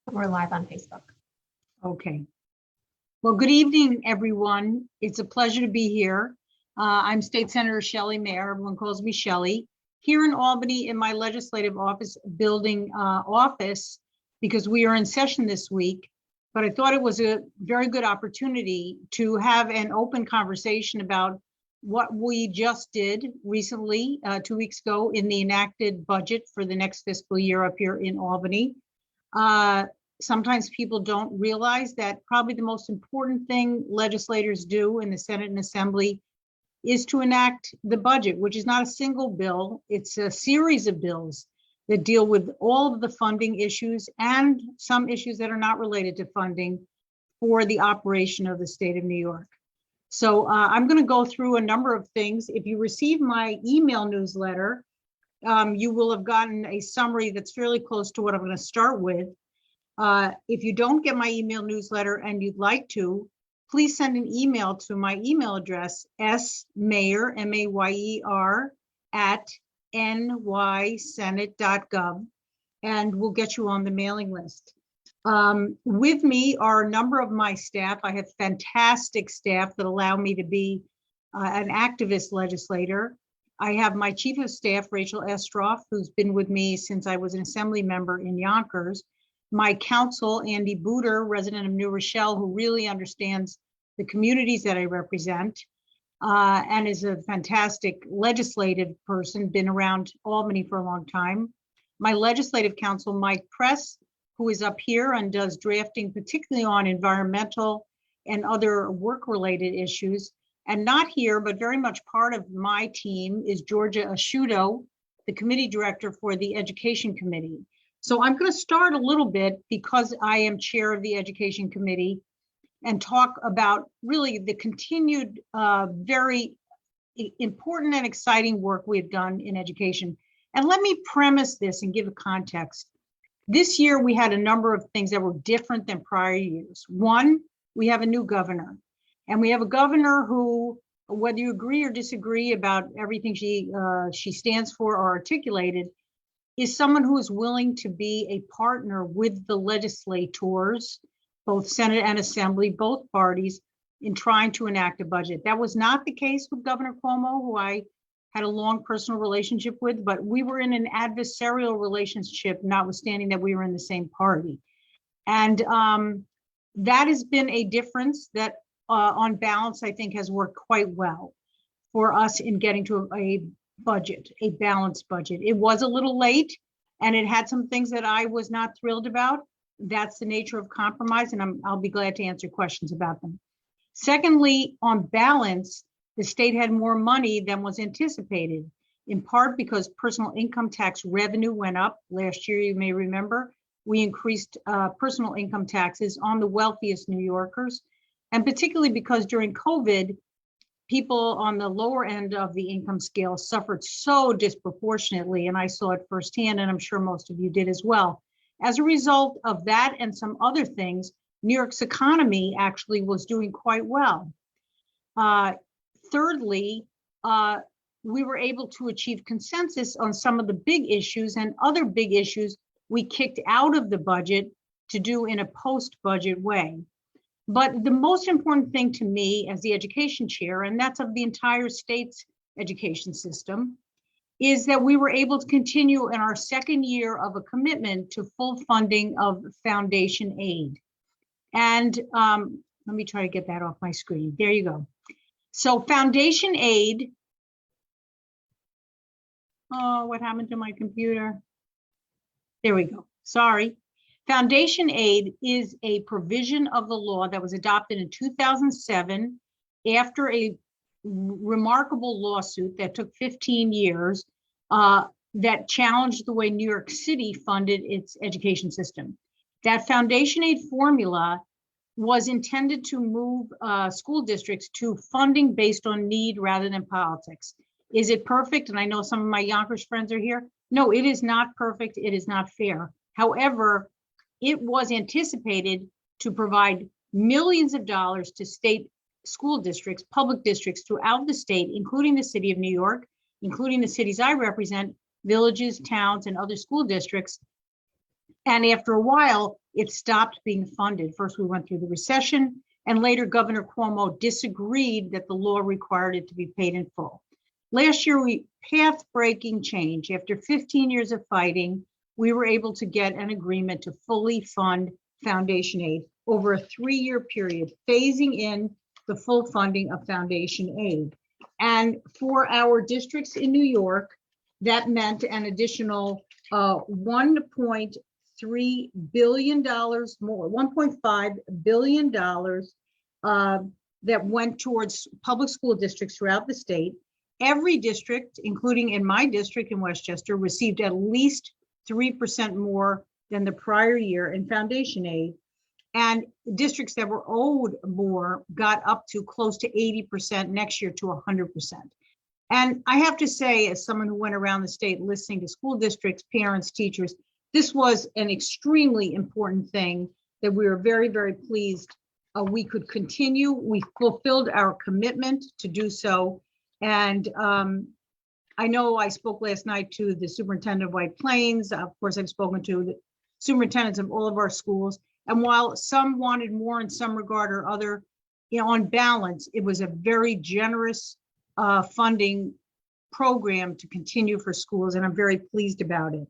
We're live on Facebook. Okay. Well, good evening, everyone. It's a pleasure to be here. I'm State Senator Shelley Mayer. Everyone calls me Shelley. Here in Albany in my legislative office building because we are in session this week. But I thought it was a very good opportunity to have an open conversation about what we just did recently, 2 weeks ago, in the enacted budget for the next fiscal year up here in Albany. Sometimes people don't realize that probably the most important thing legislators do in the Senate and Assembly is to enact the budget, which is not a single bill. It's a series of bills that deal with all of the funding issues and some issues that are not related to funding for the operation of the state of New York. So I'm going to go through a number of things. If you receive my email newsletter, you will have gotten a summary that's fairly close to what I'm going to start with. If you don't get my email newsletter and you'd like to, please send an email to my email address, smayer, M-A-Y-E-R, @nysenate.gov, and we'll get you on the mailing list. With me are a number of my staff. I have fantastic staff that allow me to be an activist legislator. I have my Chief of Staff, Rachel Estroff, who's been with me since I was an Assembly member in Yonkers. My counsel, Andy Booter, resident of New Rochelle, who really understands the communities that I represent and is a fantastic legislative person, been around Albany for a long time. My legislative counsel, Mike Press, who is up here and does drafting, particularly on environmental and other work-related issues. And not here, but very much part of my team is Georgia Asciutto, the committee director for the Education Committee. So I'm going to start a little bit because I am chair of the Education Committee and talk about really the continued very important and exciting work we've done in education. And let me premise this and give a context. This year, we had a number of things that were different than prior years. One, we have a new governor, and we have a governor who, whether you agree or disagree about everything she stands for or articulated, is someone who is willing to be a partner with the legislators, both Senate and Assembly, both parties, in trying to enact a budget. That was not the case with Governor Cuomo, who I had a long personal relationship with, but we were in an adversarial relationship, notwithstanding that we were in the same party. And that has been a difference that on balance, I think has worked quite well for us in getting to a budget, a balanced budget. It was a little late and it had some things that I was not thrilled about. That's the nature of compromise, and I'll be glad to answer questions about them. Secondly, on balance, the state had more money than was anticipated, in part because personal income tax revenue went up. Last year, you may remember, we increased personal income taxes on the wealthiest New Yorkers, and particularly because during COVID, people on the lower end of the income scale suffered so disproportionately, and I saw it firsthand, and I'm sure most of you did as well. As a result of that and some other things, New York's economy actually was doing quite well. Thirdly, we were able to achieve consensus on some of the big issues, and other big issues we kicked out of the budget to do in a post-budget way. But the most important thing to me as the education chair, and that's of the entire state's education system, is that we were able to continue in our second year of a commitment to full funding of foundation aid. And let me try to get that off my screen. There you go. So foundation aid, oh, what happened to my computer? There we go, sorry. Foundation aid is a provision of the law that was adopted in 2007 after a remarkable lawsuit that took 15 years that challenged the way New York City funded its education system. That foundation aid formula was intended to move school districts to funding based on need rather than politics. Is it perfect? And I know some of my Yonkers friends are here. No, it is not perfect. It is not fair. However, it was anticipated to provide millions of dollars to state school districts, public districts throughout the state, including the city of New York, including the cities I represent, villages, towns, and other school districts, And after a while, it stopped being funded. First, we went through the recession, and later Governor Cuomo disagreed that the law required it to be paid in full. Last year, path-breaking change. After 15 years of fighting, we were able to get an agreement to fully fund foundation aid over a 3-year period, phasing in the full funding of foundation aid. And for our districts in New York, that meant an additional $1.3 billion more, $1.5 billion that went towards public school districts throughout the state. Every district, including in my district in Westchester, received at least 3% more than the prior year in foundation aid. And districts that were owed more got up to close to 80%, next year to 100%. And I have to say, as someone who went around the state listening to school districts, parents, teachers, this was an extremely important thing that we were very, very pleased we could continue. We fulfilled our commitment to do so. And I know I spoke last night to the superintendent of White Plains. Of course, I've spoken to the superintendents of all of our schools. And while some wanted more in some regard or other, on balance, it was a very generous funding program to continue for schools, and I'm very pleased about it.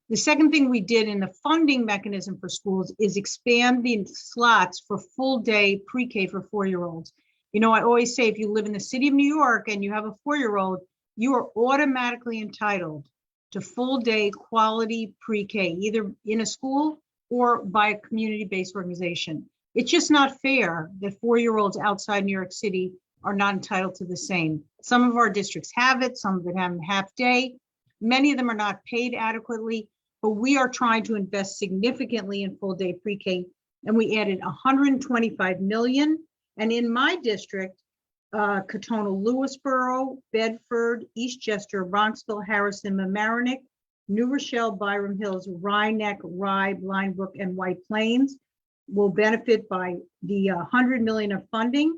The second thing we did in the funding mechanism for schools is expand the slots for full day pre-K for 4-year-olds. I always say if you live in the city of New York and you have a 4-year-old, you are automatically entitled to full day quality pre-K, either in a school or by a community-based organization. It's just not fair that 4-year-olds outside New York City are not entitled to the same. Some of our districts have it, some of them have half day. Many of them are not paid adequately, but we are trying to invest significantly in full day pre-K, and we added $125 million. And in my district, Katona, Lewisboro, Bedford, Eastchester, Bronxville, Harrison, Mamaroneck, New Rochelle, Byram Hills, Rhinebeck, Rye, Blindbrook, and White Plains will benefit by the $100 million of funding.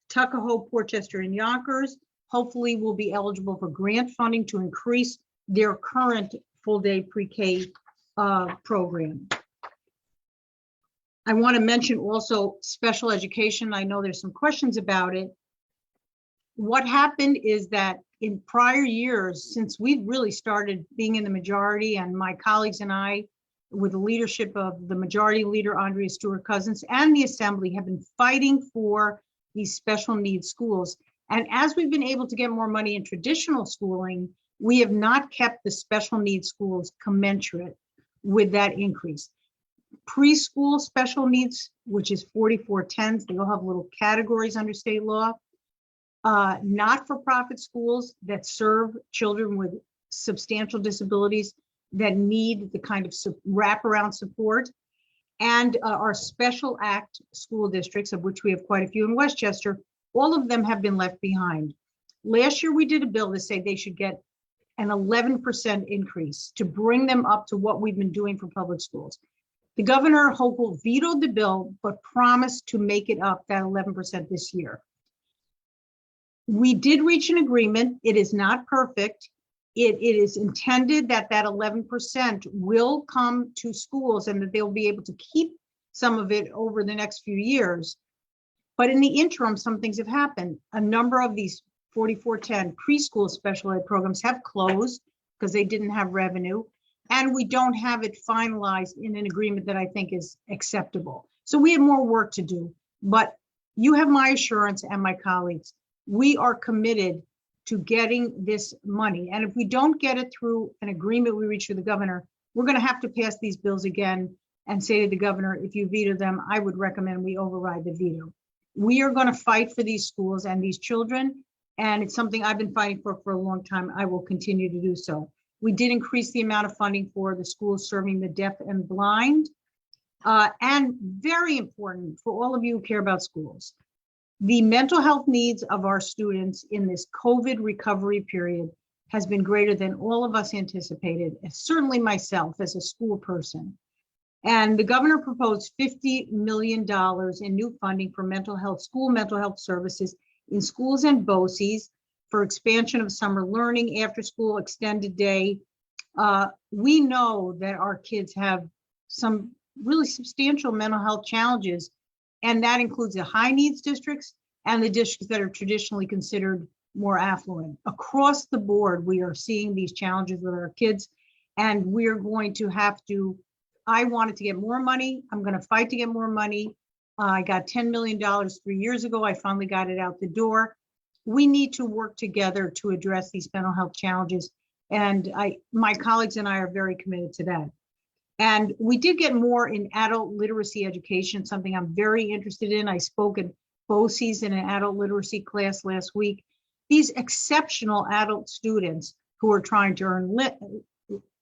Tuckahoe, Portchester, and Yonkers hopefully will be eligible for grant funding to increase their current full-day pre-K program. I want to mention also special education. I know there's some questions about it. What happened is that in prior years, since we've really started being in the majority, and my colleagues and I, with the leadership of the majority leader, Andrea Stewart-Cousins, and the Assembly, have been fighting for these special needs schools. And as we've been able to get more money in traditional schooling, we have not kept the special needs schools commensurate with that increase. Preschool special needs, which is 4410s, they all have little categories under state law. Not-for-profit schools that serve children with substantial disabilities that need the kind of wraparound support, and our special act school districts, of which we have quite a few in Westchester, all of them have been left behind. Last year, we did a bill to say they should get an 11% increase to bring them up to what we've been doing for public schools. The governor, Hochul, vetoed the bill, but promised to make it up that 11% this year. We did reach an agreement. It is not perfect. It is intended that that 11% will come to schools and that they'll be able to keep some of it over the next few years. But in the interim, some things have happened. A number of these 4410 preschool special ed programs have closed because they didn't have revenue. And we don't have it finalized in an agreement that I think is acceptable. So we have more work to do, but you have my assurance and my colleagues. We are committed to getting this money. And if we don't get it through an agreement we reach with the governor, we're going to have to pass these bills again and say to the governor, if you veto them, I would recommend we override the veto. We are going to fight for these schools and these children. And it's something I've been fighting for a long time. I will continue to do so. We did increase the amount of funding for the schools serving the deaf and blind. And very important for all of you who care about schools, the mental health needs of our students in this COVID recovery period has been greater than all of us anticipated, certainly myself as a school person. And the governor proposed $50 million in new funding for mental health, school mental health services in schools and BOCES for expansion of summer learning, after school, extended day. We know that our kids have some really substantial mental health challenges. And that includes the high needs districts and the districts that are traditionally considered more affluent. Across the board, we are seeing these challenges with our kids, and we're going to have to, I wanted to get more money. I'm going to fight to get more money. I got $10 million 3 years ago. I finally got it out the door. We need to work together to address these mental health challenges. And my colleagues and I are very committed to that. And we did get more in adult literacy education, something I'm very interested in. I spoke at BOCES in an adult literacy class last week. These exceptional adult students who are trying to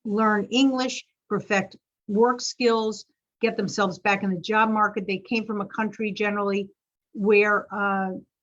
learn English, perfect work skills, get themselves back in the job market. They came from a country generally where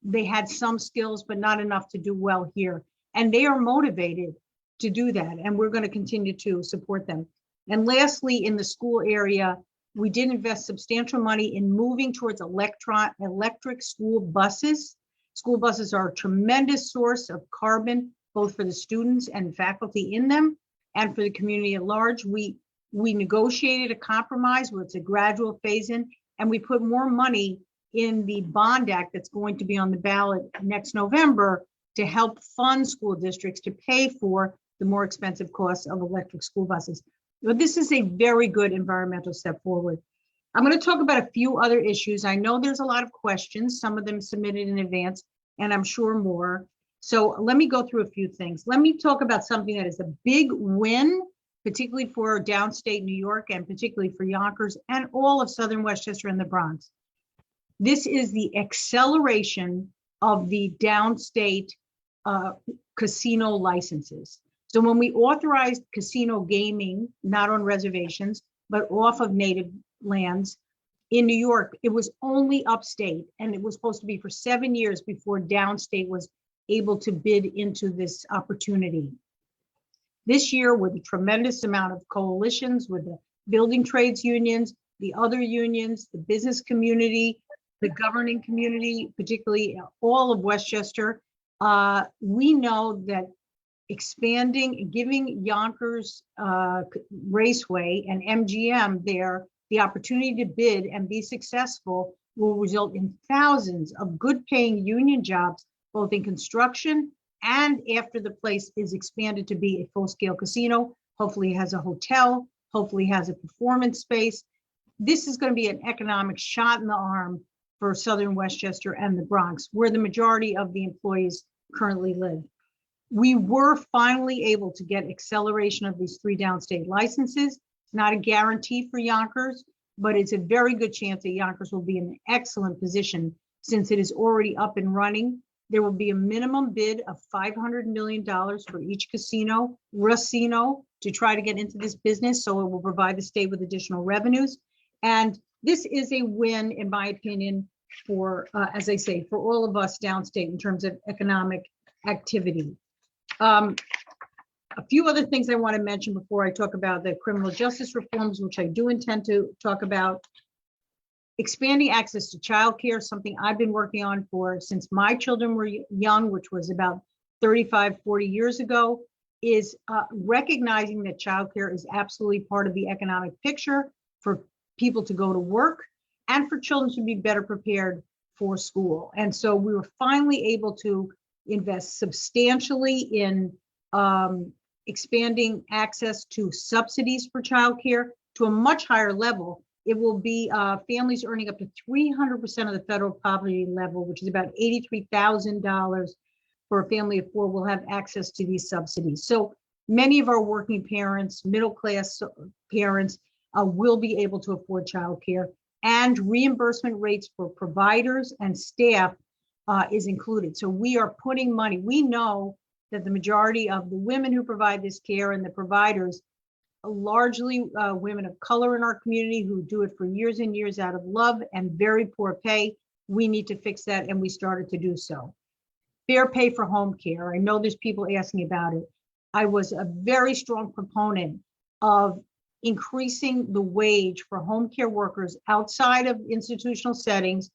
they had some skills, but not enough to do well here. And they are motivated to do that. And we're going to continue to support them. And lastly, in the school area, we did invest substantial money in moving towards electric school buses. School buses are a tremendous source of carbon, both for the students and faculty in them, and for the community at large. We negotiated a compromise where it's a gradual phase in, and we put more money in the bond act that's going to be on the ballot next November to help fund school districts to pay for the more expensive costs of electric school buses. But this is a very good environmental step forward. I'm going to talk about a few other issues. I know there's a lot of questions, some of them submitted in advance, and I'm sure more. So let me go through a few things. Let me talk about something that is a big win, particularly for downstate New York and particularly for Yonkers and all of Southern Westchester and the Bronx. This is the acceleration of the downstate casino licenses. So when we authorized casino gaming, not on reservations, but off of native lands in New York, it was only upstate, and it was supposed to be for 7 years before downstate was able to bid into this opportunity. This year, with a tremendous amount of coalitions with the building trades unions, the other unions, the business community, the governing community, particularly all of Westchester, we know that expanding, giving Yonkers Raceway and MGM there the opportunity to bid and be successful will result in thousands of good paying union jobs, both in construction and after the place is expanded to be a full scale casino. Hopefully it has a hotel, hopefully has a performance space. This is going to be an economic shot in the arm for Southern Westchester and the Bronx, where the majority of the employees currently live. We were finally able to get acceleration of these 3 downstate licenses. It's not a guarantee for Yonkers, but it's a very good chance that Yonkers will be in an excellent position since it is already up and running. There will be a minimum bid of $500 million for each casino, racino, to try to get into this business, so it will provide the state with additional revenues. And this is a win, in my opinion, for, as I say, for all of us downstate in terms of economic activity. A few other things I want to mention before I talk about the criminal justice reforms, which I do intend to talk about. Expanding access to childcare, something I've been working on since my children were young, which was about 35, 40 years ago, is recognizing that childcare is absolutely part of the economic picture for people to go to work and for children to be better prepared for school. And so we were finally able to invest substantially in expanding access to subsidies for childcare to a much higher level. It will be families earning up to 300% of the federal poverty level, which is about $83,000 for a family of 4 will have access to these subsidies. So many of our working parents, middle class parents, will be able to afford childcare, and reimbursement rates for providers and staff is included. So we are putting money. We know that the majority of the women who provide this care and the providers are largely women of color in our community who do it for years and years out of love and very poor pay. We need to fix that, and we started to do so. Fair pay for home care. I know there's people asking about it. I was a very strong proponent of increasing the wage for home care workers outside of institutional settings,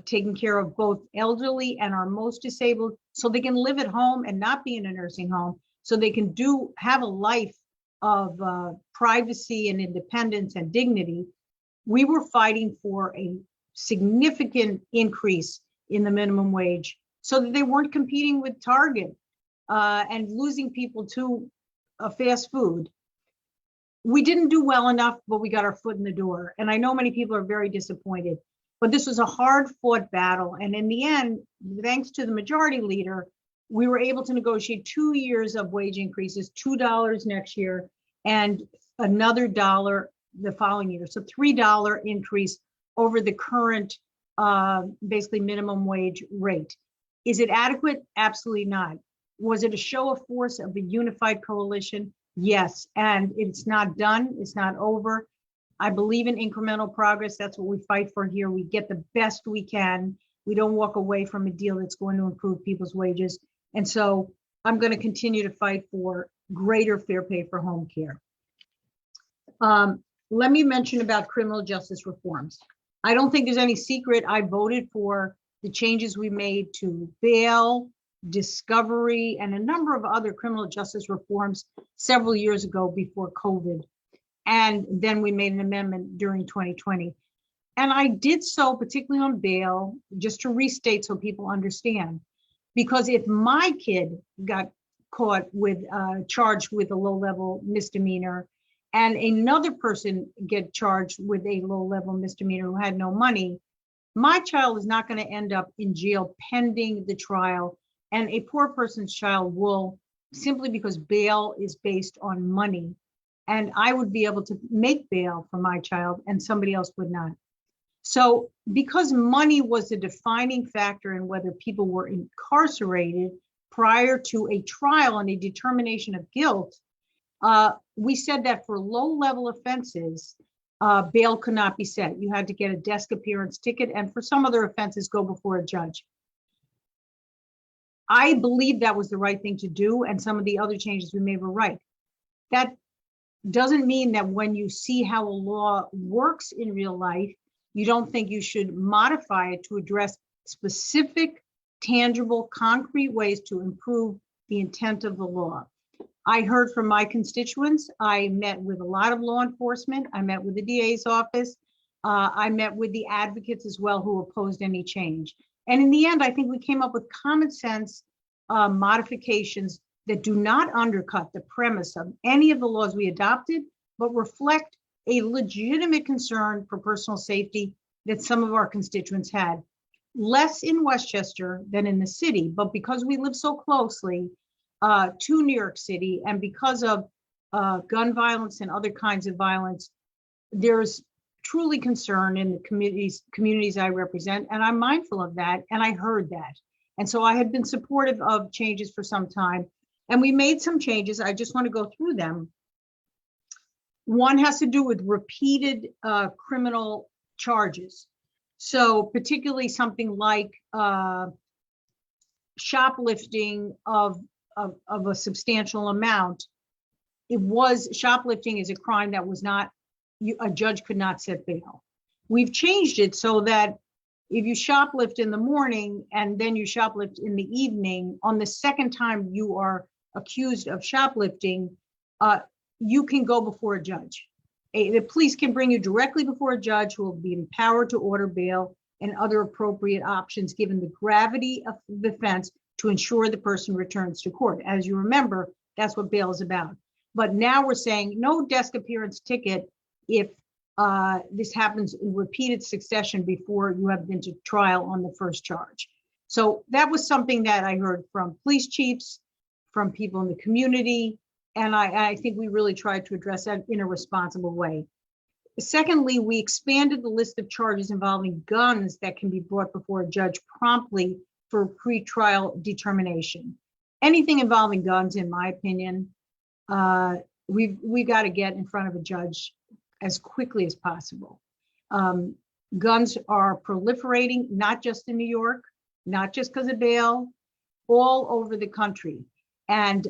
taking care of both elderly and our most disabled, so they can live at home and not be in a nursing home, so they can have a life of privacy and independence and dignity, we were fighting for a significant increase in the minimum wage so that they weren't competing with Target and losing people to fast food. We didn't do well enough, but we got our foot in the door. And I know many people are very disappointed, but this was a hard fought battle. And in the end, thanks to the majority leader, we were able to negotiate 2 years of wage increases, $2 next year and another dollar the following year. So $3 increase over the current basically minimum wage rate. Is it adequate? Absolutely not. Was it a show of force of a unified coalition? Yes, and it's not done, it's not over. I believe in incremental progress. That's what we fight for here. We get the best we can. We don't walk away from a deal that's going to improve people's wages. And so I'm going to continue to fight for greater fair pay for home care. Let me mention about criminal justice reforms. I don't think there's any secret. I voted for the changes we made to bail, discovery, and a number of other criminal justice reforms several years ago before COVID. And then we made an amendment during 2020. And I did so particularly on bail, just to restate so people understand. Because if my kid got caught with, charged with a low-level misdemeanor, and another person get charged with a low-level misdemeanor who had no money, my child is not going to end up in jail pending the trial. And a poor person's child will, simply because bail is based on money. And I would be able to make bail for my child and somebody else would not. So because money was the defining factor in whether people were incarcerated prior to a trial and a determination of guilt, we said that for low-level offenses, bail could not be set. You had to get a desk appearance ticket, and for some other offenses, go before a judge. I believe that was the right thing to do, and some of the other changes we made were right. That doesn't mean that when you see how a law works in real life, you don't think you should modify it to address specific, tangible, concrete ways to improve the intent of the law. I heard from my constituents. I met with a lot of law enforcement. I met with the DA's office. I met with the advocates as well who opposed any change. And in the end, I think we came up with common sense modifications that do not undercut the premise of any of the laws we adopted, but reflect a legitimate concern for personal safety that some of our constituents had. Less in Westchester than in the city, but because we live so closely to New York City, and because of gun violence and other kinds of violence, there's truly concern in the communities I represent, and I'm mindful of that, and I heard that. And so I had been supportive of changes for some time, and we made some changes. I just want to go through them. One has to do with repeated criminal charges. So particularly something like shoplifting of a substantial amount. Shoplifting is a crime that was not, a judge could not set bail. We've changed it so that if you shoplift in the morning and then you shoplift in the evening, on the second time you are accused of shoplifting, you can go before a judge. The police can bring you directly before a judge who will be empowered to order bail and other appropriate options given the gravity of the offense to ensure the person returns to court. As you remember, that's what bail is about. But now we're saying no desk appearance ticket if this happens in repeated succession before you have been to trial on the first charge. So that was something that I heard from police chiefs, from people in the community, and I think we really tried to address that in a responsible way. Secondly, we expanded the list of charges involving guns that can be brought before a judge promptly for pretrial determination. Anything involving guns, in my opinion, we got to get in front of a judge as quickly as possible. Guns are proliferating, not just in New York, not just because of bail, all over the country. And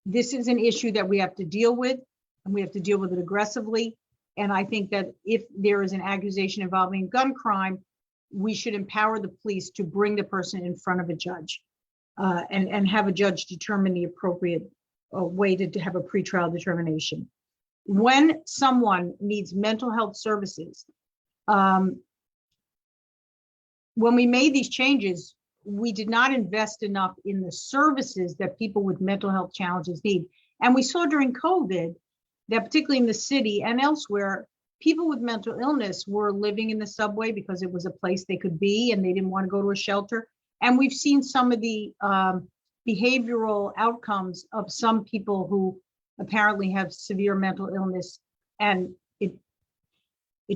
this is an issue that we have to deal with, and we have to deal with it aggressively. And I think that if there is an accusation involving gun crime, we should empower the police to bring the person in front of a judge and have a judge determine the appropriate way to have a pretrial determination. When someone needs mental health services, when we made these changes, we did not invest enough in the services that people with mental health challenges need. And we saw during COVID that particularly in the city and elsewhere, people with mental illness were living in the subway because it was a place they could be and they didn't want to go to a shelter. And we've seen some of the behavioral outcomes of some people who apparently have severe mental illness, and it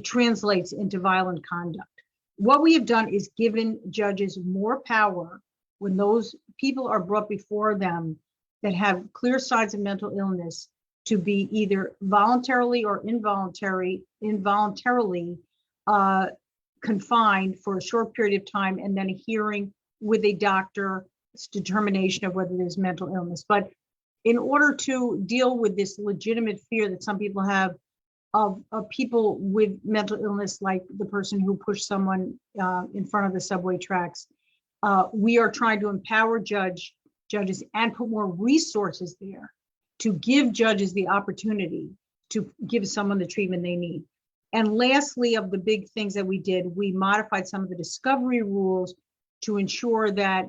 translates into violent conduct. What we have done is given judges more power when those people are brought before them that have clear signs of mental illness to be either voluntarily or involuntarily confined for a short period of time, and then a hearing with a doctor's determination of whether there's mental illness. But in order to deal with this legitimate fear that some people have of people with mental illness, like the person who pushed someone in front of the subway tracks, we are trying to empower judges and put more resources there to give judges the opportunity to give someone the treatment they need. And lastly, of the big things that we did, we modified some of the discovery rules to ensure that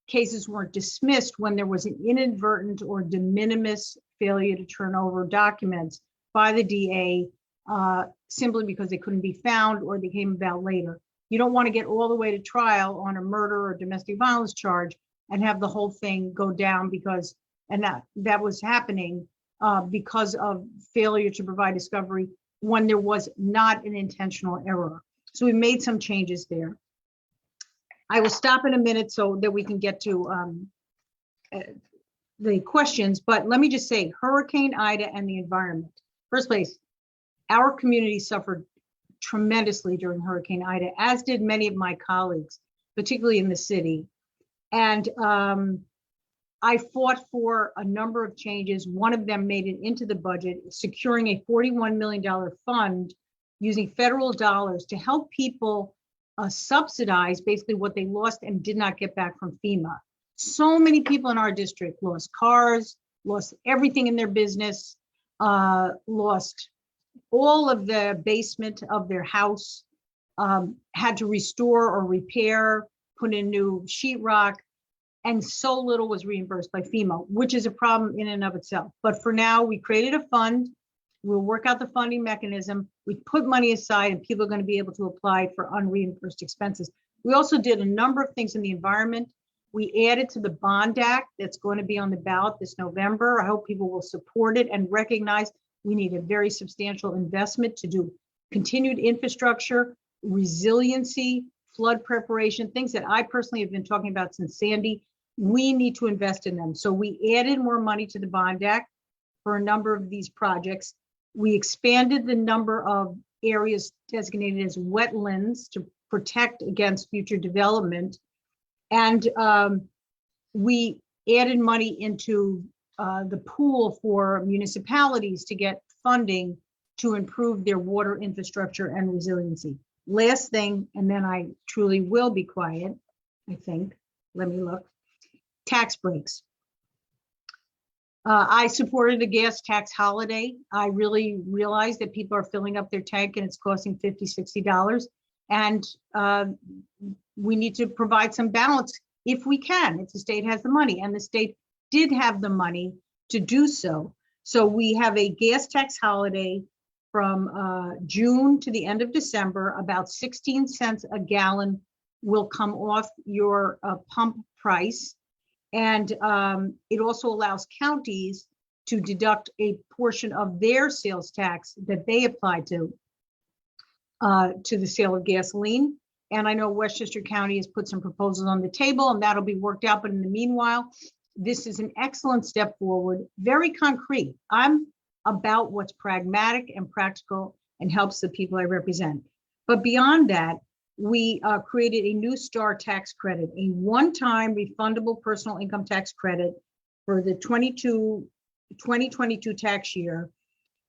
cases weren't dismissed when there was an inadvertent or de minimis failure to turn over documents by the DA simply because they couldn't be found or they came about later. You don't want to get all the way to trial on a murder or domestic violence charge and have the whole thing go down because, and that was happening because of failure to provide discovery when there was not an intentional error. So we made some changes there. I will stop in a minute so that we can get to the questions, but let me just say, Hurricane Ida and the environment. First place, our community suffered tremendously during Hurricane Ida, as did many of my colleagues, particularly in the city. And I fought for a number of changes. One of them made it into the budget, securing a $41 million fund using federal dollars to help people subsidize basically what they lost and did not get back from FEMA. So many people in our district lost cars, lost everything in their business, lost all of the basement of their house, had to restore or repair, put in new sheetrock, and so little was reimbursed by FEMA, which is a problem in and of itself. But for now, we created a fund. We'll work out the funding mechanism. We put money aside and people are going to be able to apply for unreimbursed expenses. We also did a number of things in the environment. We added to the Bond Act that's going to be on the ballot this November. I hope people will support it and recognize we need a very substantial investment to do continued infrastructure, resiliency, flood preparation, things that I personally have been talking about since Sandy. We need to invest in them. So we added more money to the Bond Act for a number of these projects. We expanded the number of areas designated as wetlands to protect against future development. And we added money into the pool for municipalities to get funding to improve their water infrastructure and resiliency. Last thing, and then I truly will be quiet, I think. Let me look. Tax breaks. I supported a gas tax holiday. I really realized that people are filling up their tank and it's costing $50, $60. And we need to provide some balance if we can, if the state has the money. And the state did have the money to do so. So we have a gas tax holiday from June to the end of December. About 16 cents a gallon will come off your pump price. And it also allows counties to deduct a portion of their sales tax that they apply to the sale of gasoline. And I know Westchester County has put some proposals on the table and that'll be worked out. But in the meanwhile, this is an excellent step forward, very concrete. I'm about what's pragmatic and practical and helps the people I represent. But beyond that, we created a new STAR tax credit, a one-time refundable personal income tax credit for the 2022 tax year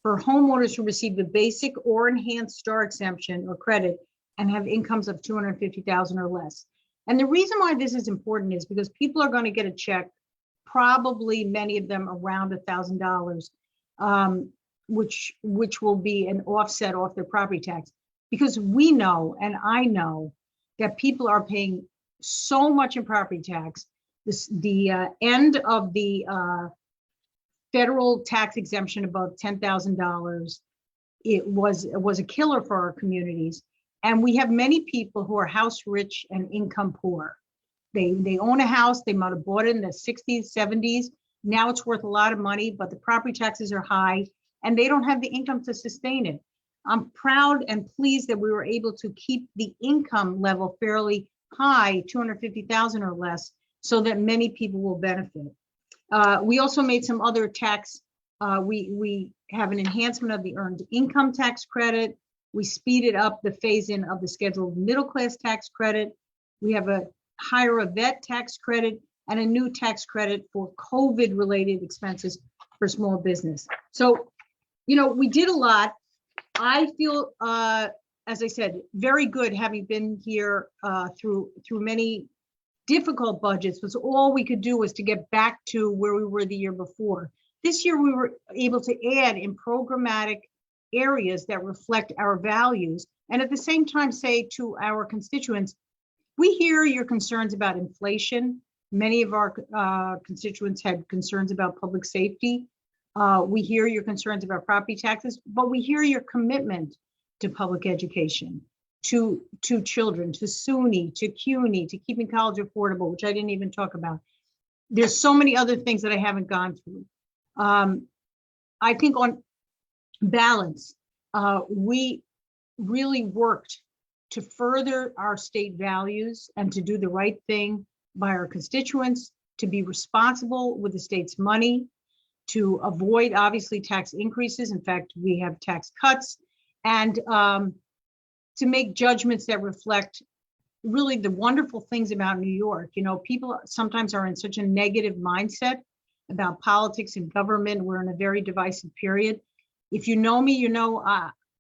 for homeowners who receive the basic or enhanced STAR exemption or credit and have incomes of $250,000 or less. And the reason why this is important is because people are going to get a check probably many of them around $1,000, which will be an offset off their property tax. Because we know, and I know, that people are paying so much in property tax. The end of the federal tax exemption above $10,000, it was a killer for our communities. And we have many people who are house rich and income poor. They own a house, they might have bought it in the 60s, 70s. Now it's worth a lot of money, but the property taxes are high and they don't have the income to sustain it. I'm proud and pleased that we were able to keep the income level fairly high, 250,000 or less, so that many people will benefit. We also made some other tax. We have an enhancement of the earned income tax credit. We speeded up the phase-in of the scheduled middle class tax credit. We have a hire a vet tax credit and a new tax credit for COVID related expenses for small business. So, you know, we did a lot. I feel, as I said, very good having been here through many difficult budgets. Was all we could do was to get back to where we were the year before. This year we were able to add in programmatic areas that reflect our values, and at the same time say to our constituents, we hear your concerns about inflation. Many of our constituents had concerns about public safety. We hear your concerns about property taxes, but we hear your commitment to public education, to children, to SUNY, to CUNY, to keeping college affordable, which I didn't even talk about. There's so many other things that I haven't gone through. I think on balance, we really worked to further our state values and to do the right thing by our constituents, to be responsible with the state's money, to avoid obviously tax increases. In fact, we have tax cuts, and to make judgments that reflect really the wonderful things about New York. You know, people sometimes are in such a negative mindset about politics and government. We're in a very divisive period. If you know me, you know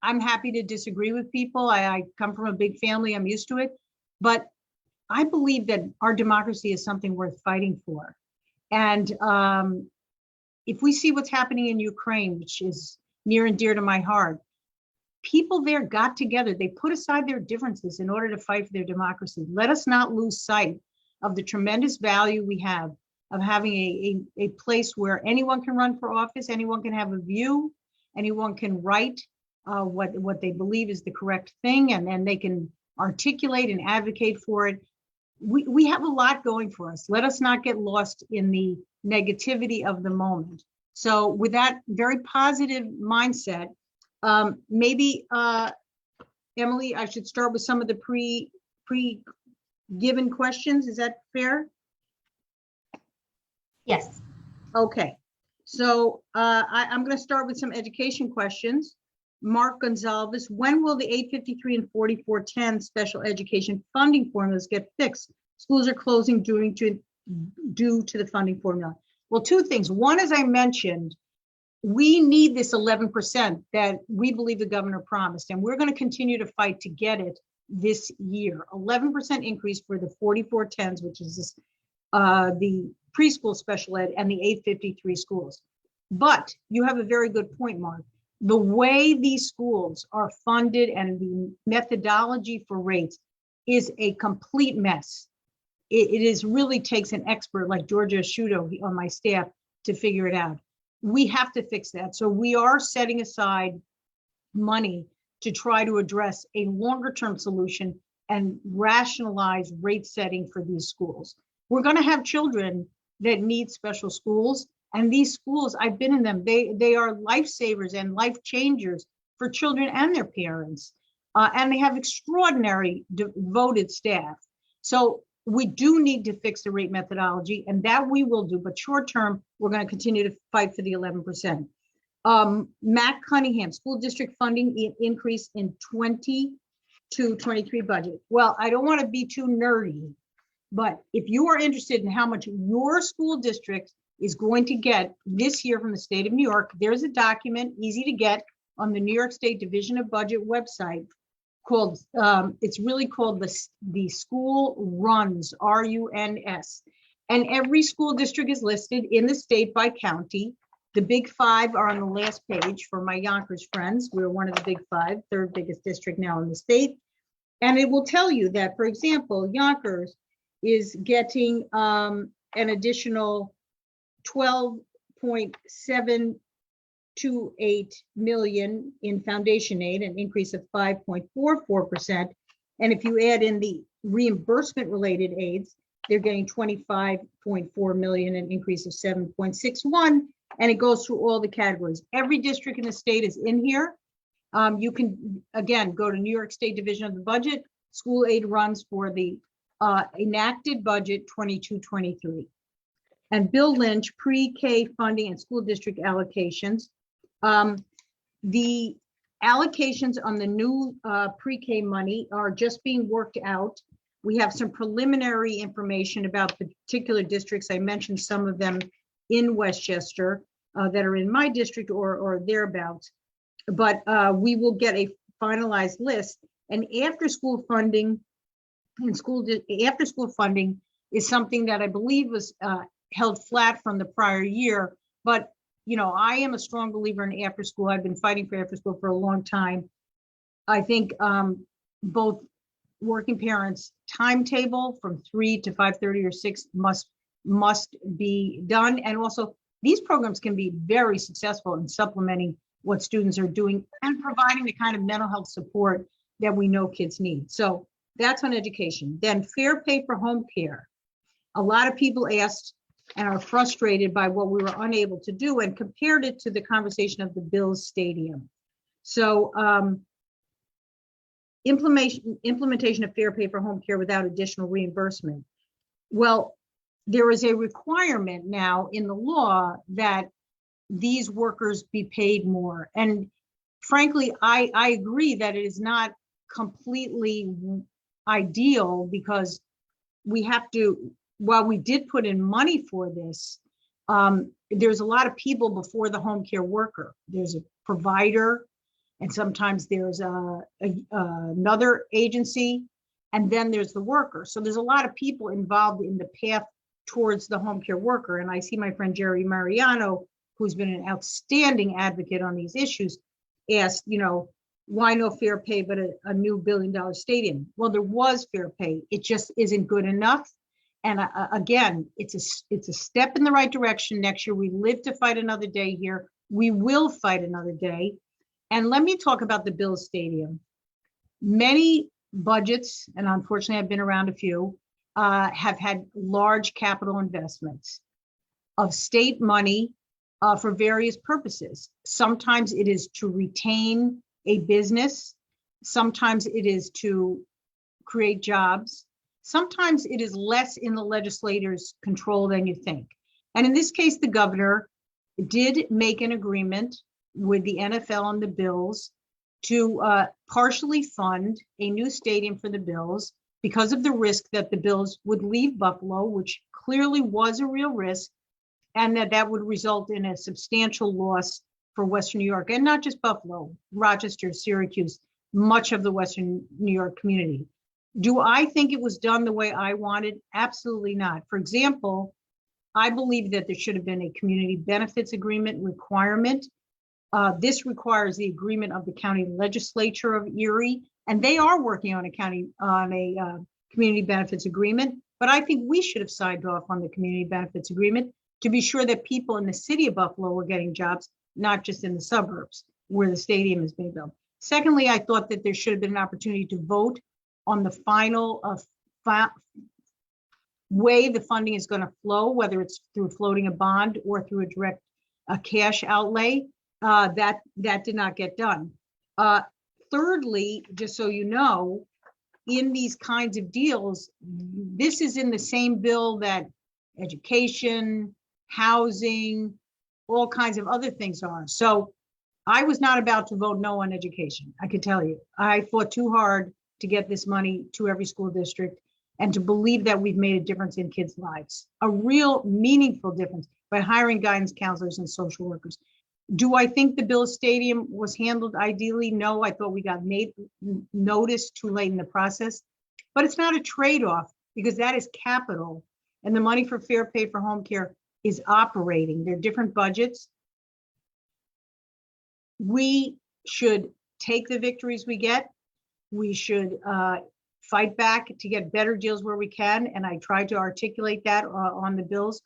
I'm happy to disagree with people. I come from a big family, I'm used to it. But I believe that our democracy is something worth fighting for. And if we see what's happening in Ukraine, which is near and dear to my heart, people there got together. They put aside their differences in order to fight for their democracy. Let us not lose sight of the tremendous value we have of having a place where anyone can run for office, anyone can have a view, anyone can write what they believe is the correct thing, and then they can articulate and advocate for it. We have a lot going for us. Let us not get lost in the negativity of the moment. So with that very positive mindset, maybe Emily, I should start with some of the pre-given questions. Is that fair? Yes. Okay. So I'm going to start with some education questions. Mark Gonzalez, when will the 853 and 4410 special education funding formulas get fixed? Schools are closing due to the funding formula. Well, two things. One, as I mentioned, we need this 11% that we believe the governor promised, and we're going to continue to fight to get it this year. 11% increase for the 4410s, which is this, the preschool special ed, and the 853 schools. But you have a very good point, Mark. The way these schools are funded and the methodology for rates is a complete mess. It is really takes an expert like Georgia Asciutto on my staff to figure it out. We have to fix that. So we are setting aside money to try to address a longer term solution and rationalize rate setting for these schools. We're going to have children that need special schools. And these schools, I've been in them, they are lifesavers and life changers for children and their parents. And they have extraordinary devoted staff. So we do need to fix the rate methodology, and that we will do. But short term, we're going to continue to fight for the 11%. Matt Cunningham, school district funding increase in 22-23 budget. Well, I don't want to be too nerdy, but if you are interested in how much your school district is going to get this year from the state of New York, there's a document easy to get on the New York State Division of Budget website called, it's really called the School Runs, RUNS. And every school district is listed in the state by county. The big five are on the last page for my Yonkers friends. We're one of the big five, third biggest district now in the state. And it will tell you that, for example, Yonkers is getting an additional 12.728 million in foundation aid, an increase of 5.44%. And if you add in the reimbursement related aids, they're getting 25.4 million, an increase of 7.61. And it goes through all the categories. Every district in the state is in here. You can, again, go to New York State Division of the Budget. School aid runs for the enacted budget 22-23. And Bill Lynch, pre-K funding and school district allocations. The allocations on the new pre-K money are just being worked out. We have some preliminary information about the particular districts. I mentioned some of them in Westchester that are in my district or thereabouts. But we will get a finalized list. And after school funding and after school funding is something that I believe was held flat from the prior year. But you know, I am a strong believer in after school. I've been fighting for after school for a long time. I think both working parents' timetable from 3 to 5:30 or 6 must be done. And also these programs can be very successful in supplementing what students are doing and providing the kind of mental health support that we know kids need. So that's on education. Then fair pay for home care. A lot of people asked and are frustrated by what we were unable to do and compared it to the conversation of the Bills Stadium. So implementation of fair pay for home care without additional reimbursement. Well, there is a requirement now in the law that these workers be paid more. And frankly, I agree that it is not completely ideal because we have to, while we did put in money for this, there's a lot of people before the home care worker. There's a provider, and sometimes there's another agency, and then there's the worker. So there's a lot of people involved in the path towards the home care worker. And I see my friend Jerry Mariano, who's been an outstanding advocate on these issues, asked, you know, why no fair pay but a new $1 billion stadium? Well, there was fair pay. It just isn't good enough. And again, it's a step in the right direction. Next year, we live to fight another day here. We will fight another day. And let me talk about the Bills Stadium. Many budgets, and unfortunately I've been around a few, have had large capital investments of state money for various purposes. Sometimes it is to retain a business. Sometimes it is to create jobs. Sometimes it is less in the legislator's control than you think. And in this case, the governor did make an agreement with the NFL and the Bills to partially fund a new stadium for the Bills because of the risk that the Bills would leave Buffalo, which clearly was a real risk, and that would result in a substantial loss for Western New York, and not just Buffalo, Rochester, Syracuse, much of the Western New York community. Do I think it was done the way I wanted? Absolutely not. For example, I believe that there should have been a community benefits agreement requirement. This requires the agreement of the county legislature of Erie, and they are working on a community benefits agreement. But I think we should have signed off on the community benefits agreement to be sure that people in the city of Buffalo were getting jobs, not just in the suburbs where the stadium is being built. Secondly, I thought that there should have been an opportunity to vote on the final way the funding is going to flow, whether it's through floating a bond or through a direct cash outlay. That did not get done. Thirdly, just so you know, in these kinds of deals, this is in the same bill that education, housing, all kinds of other things are. So I was not about to vote no on education. I can tell you, I fought too hard to get this money to every school district and to believe that we've made a difference in kids' lives, a real meaningful difference by hiring guidance counselors and social workers. Do I think the Bills Stadium was handled ideally? No, I thought we got noticed too late in the process, but it's not a trade-off because that is capital and the money for Fair Pay for Home Care is operating. They're different budgets. We should take the victories we get. We should fight back to get better deals where we can. And I tried to articulate that on the bills.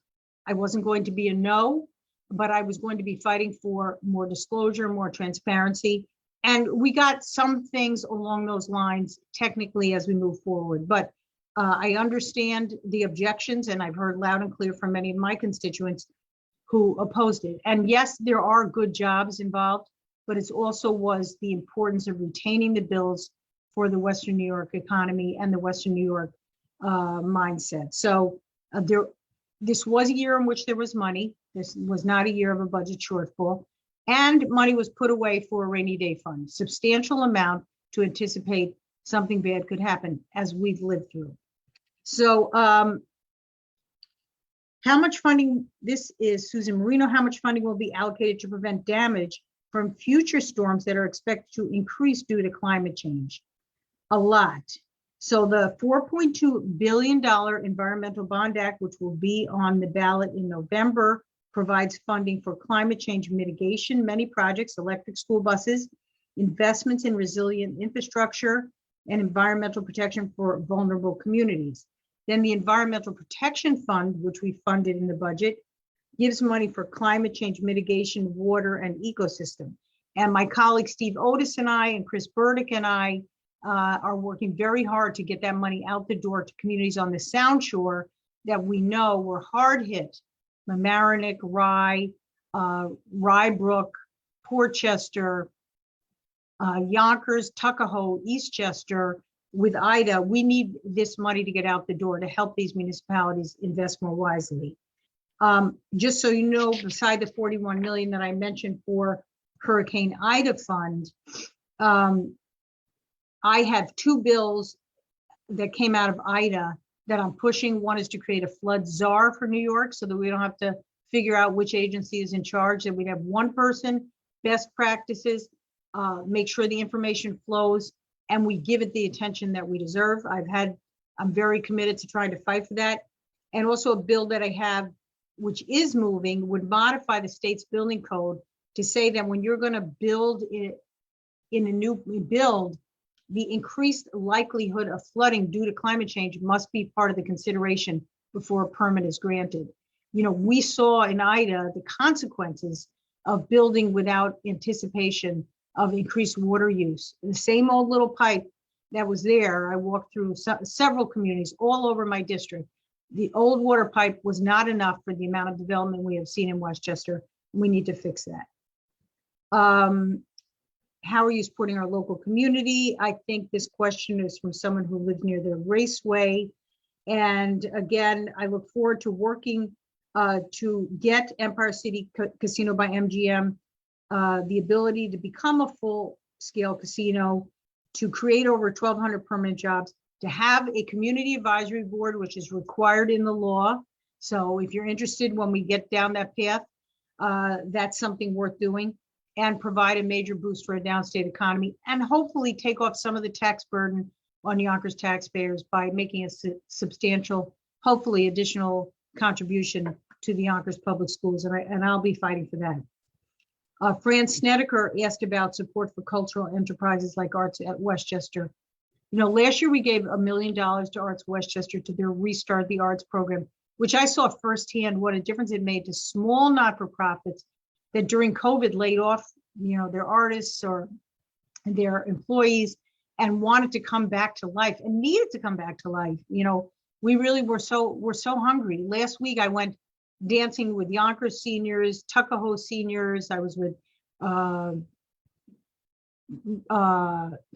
I wasn't going to be a no, but I was going to be fighting for more disclosure, more transparency. And we got some things along those lines technically as we move forward. But I understand the objections, and I've heard loud and clear from many of my constituents who opposed it. And yes, there are good jobs involved, but it also was the importance of retaining the bills for the Western New York economy and the Western New York mindset. So this was a year in which there was money. This was not a year of a budget shortfall. And money was put away for a rainy day fund, substantial amount to anticipate something bad could happen, as we've lived through. So how much funding, this is Susan Marino, how much funding will be allocated to prevent damage from future storms that are expected to increase due to climate change? A lot. So the $4.2 billion Environmental Bond Act, which will be on the ballot in November, provides funding for climate change mitigation, many projects, electric school buses, investments in resilient infrastructure, and environmental protection for vulnerable communities. Then the Environmental Protection Fund, which we funded in the budget, gives money for climate change mitigation, water, and ecosystem. And my colleague Steve Otis and I, and Chris Burdick and I, are working very hard to get that money out the door to communities on the Sound Shore that we know were hard hit. Mamaroneck, Rye, Rybrook, Portchester, Yonkers, Tuckahoe, Eastchester. With Ida, we need this money to get out the door to help these municipalities invest more wisely. Just so you know, beside the 41 million that I mentioned for Hurricane Ida fund, I have two bills that came out of Ida that I'm pushing. One is to create a flood czar for New York so that we don't have to figure out which agency is in charge, that we'd have one person, best practices, make sure the information flows, and we give it the attention that we deserve. I'm very committed to trying to fight for that. And also a bill that I have, which is moving, would modify the state's building code to say that when you're going to build in a new build, the increased likelihood of flooding due to climate change must be part of the consideration before a permit is granted. You know, we saw in Ida the consequences of building without anticipation of increased water use. The same old little pipe that was there, I walked through several communities all over my district. The old water pipe was not enough for the amount of development we have seen in Westchester. We need to fix that. How are you supporting our local community? I think this question is from someone who lived near the raceway. And again, I look forward to working to get Empire City Casino by MGM the ability to become a full-scale casino, to create over 1,200 permanent jobs, to have a community advisory board, which is required in the law. So if you're interested when we get down that path, that's something worth doing, and provide a major boost for a downstate economy, and hopefully take off some of the tax burden on Yonkers taxpayers by making a substantial, hopefully additional contribution to the Yonkers public schools, and I'll be fighting for that. Fran Snedeker asked about support for cultural enterprises like Arts at Westchester. You know, last year we gave $1 million to Arts Westchester to their Restart the Arts program, which I saw firsthand what a difference it made to small not-for-profits that during COVID laid off, you know, their artists or their employees and wanted to come back to life and needed to come back to life. You know, we really were so hungry. Last week I went dancing with Yonkers seniors, Tuckahoe seniors. I was with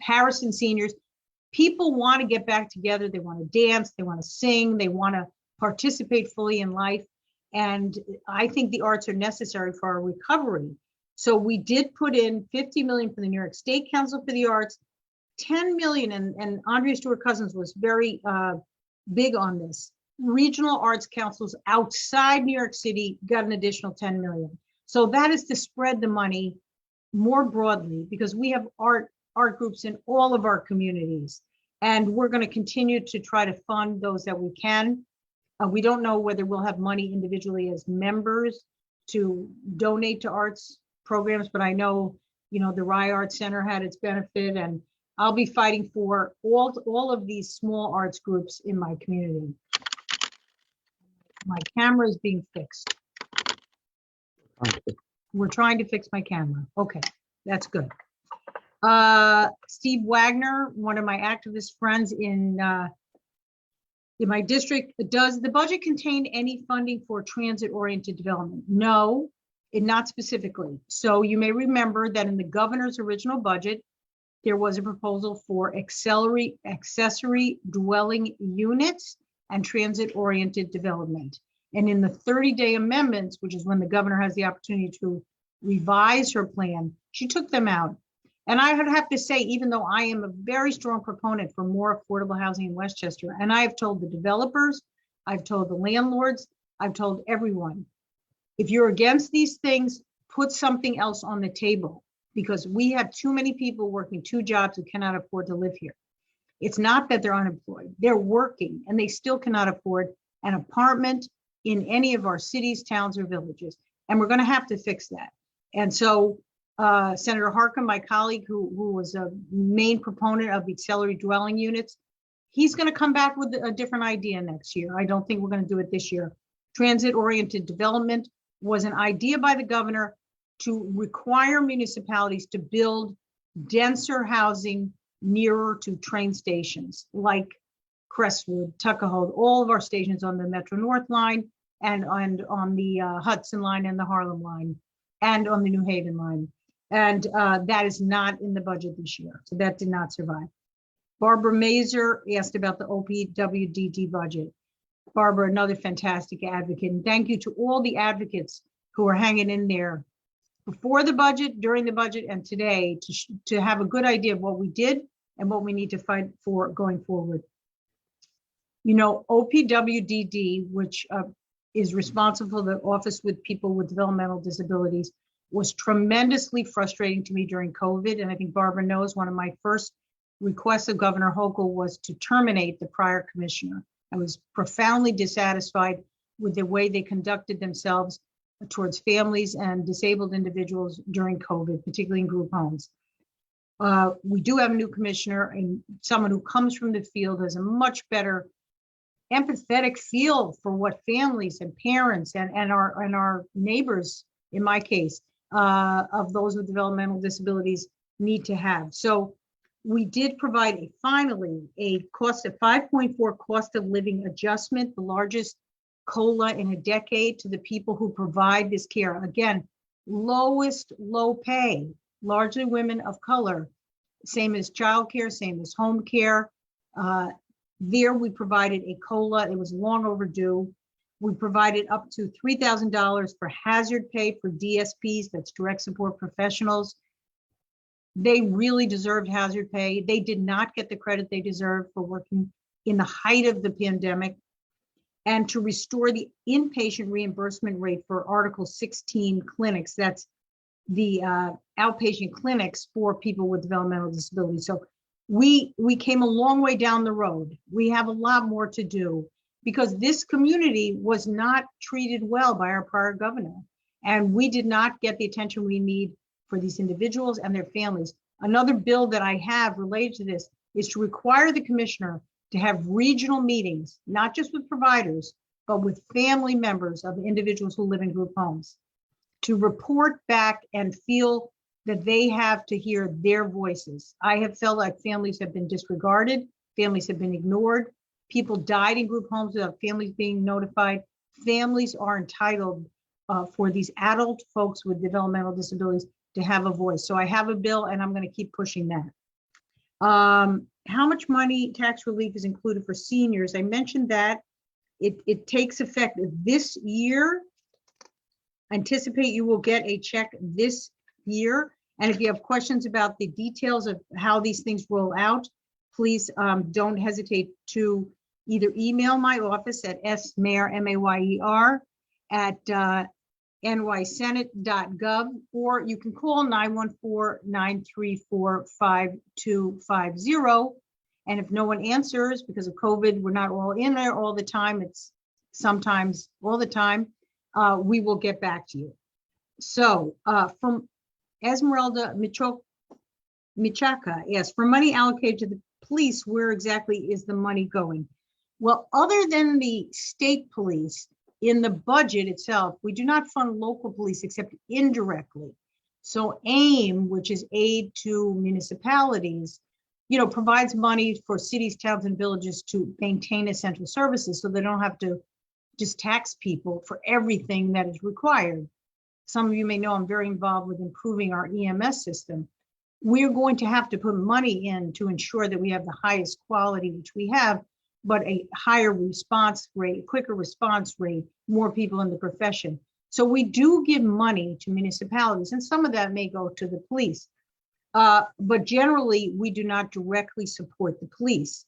Harrison seniors. People want to get back together. They want to dance. They want to sing. They want to participate fully in life. And I think the arts are necessary for our recovery. So we did put in $50 million for the New York State Council for the Arts, $10 million, and Andrea Stewart-Cousins was very big on this. Regional arts councils outside New York City got an additional $10 million. So that is to spread the money more broadly, because we have art groups in all of our communities, and we're going to continue to try to fund those that we can. We don't know whether we'll have money individually as members to donate to arts programs, but I know, the Rye Arts Center had its benefit, and I'll be fighting for all of these small arts groups in my community. My camera is being fixed. We're trying to fix my camera. Okay, that's good. Steve Wagner, one of my activist friends in my district, does the budget contain any funding for transit-oriented development? No, not specifically. So you may remember that in the governor's original budget, there was a proposal for accessory dwelling units and transit-oriented development. And in the 30-day amendments, which is when the governor has the opportunity to revise her plan, she took them out. And I would have to say, even though I am a very strong proponent for more affordable housing in Westchester, and I have told the developers, I've told the landlords, I've told everyone, if you're against these things, put something else on the table, because we have too many people working 2 jobs who cannot afford to live here. It's not that they're unemployed, they're working and they still cannot afford an apartment in any of our cities, towns, or villages. And we're going to have to fix that. And so Senator Harkin, my colleague, who was a main proponent of the accelerated dwelling units, he's going to come back with a different idea next year. I don't think we're going to do it this year. Transit-oriented development was an idea by the governor to require municipalities to build denser housing nearer to train stations like Crestwood, Tuckahoe, all of our stations on the Metro North line and on the Hudson line and the Harlem line and on the New Haven line. And that is not in the budget this year. So that did not survive. Barbara Mazer asked about the OPWDD budget. Barbara, another fantastic advocate. And thank you to all the advocates who are hanging in there before the budget, during the budget, and today to have a good idea of what we did and what we need to fight for going forward. OPWDD, which is responsible for the Office with People with Developmental Disabilities, was tremendously frustrating to me during COVID. And I think Barbara knows one of my first requests of Governor Hochul was to terminate the prior commissioner. I was profoundly dissatisfied with the way they conducted themselves towards families and disabled individuals during COVID, particularly in group homes. We do have a new commissioner and someone who comes from the field, has a much better empathetic feel for what families and parents and our neighbors, in my case, of those with developmental disabilities need to have. So we did provide finally a cost of 5.4 cost of living adjustment, the largest COLA in a decade, to the people who provide this care. Again, lowest low pay, largely women of color, same as childcare, same as home care. There we provided a COLA. It was long overdue. We provided up to $3,000 for hazard pay for DSPs, that's direct support professionals. They really deserved hazard pay. They did not get the credit they deserved for working in the height of the pandemic. And to restore the inpatient reimbursement rate for Article 16 clinics, that's the outpatient clinics for people with developmental disabilities. So we came a long way down the road. We have a lot more to do because this community was not treated well by our prior governor. And we did not get the attention we need for these individuals and their families. Another bill that I have related to this is to require the commissioner to have regional meetings, not just with providers, but with family members of individuals who live in group homes, to report back and feel that they have to hear their voices. I have felt like families have been disregarded, families have been ignored, people died in group homes without families being notified. Families are entitled for these adult folks with developmental disabilities to have a voice. So I have a bill and I'm going to keep pushing that. How much money tax relief is included for seniors? I mentioned that it takes effect this year. Anticipate you will get a check this year. And if you have questions about the details of how these things roll out, please don't hesitate to either email my office at smayer, M-A-Y-E-R, at nysenate.gov, or you can call 914-934-5250. And if no one answers because of COVID, we're not all in there all the time. It's sometimes all the time, we will get back to you. So from Esmeralda Michaka, yes, for money allocated to the police, where exactly is the money going? Well, other than the state police, in the budget itself, we do not fund local police except indirectly. So AIM, which is aid to municipalities, provides money for cities, towns, and villages to maintain essential services so they don't have to just tax people for everything that is required. Some of you may know I'm very involved with improving our EMS system. We're going to have to put money in to ensure that we have the highest quality, which we have, but a higher response rate, quicker response rate, more people in the profession. So we do give money to municipalities, and some of that may go to the police. But generally, we do not directly support the police.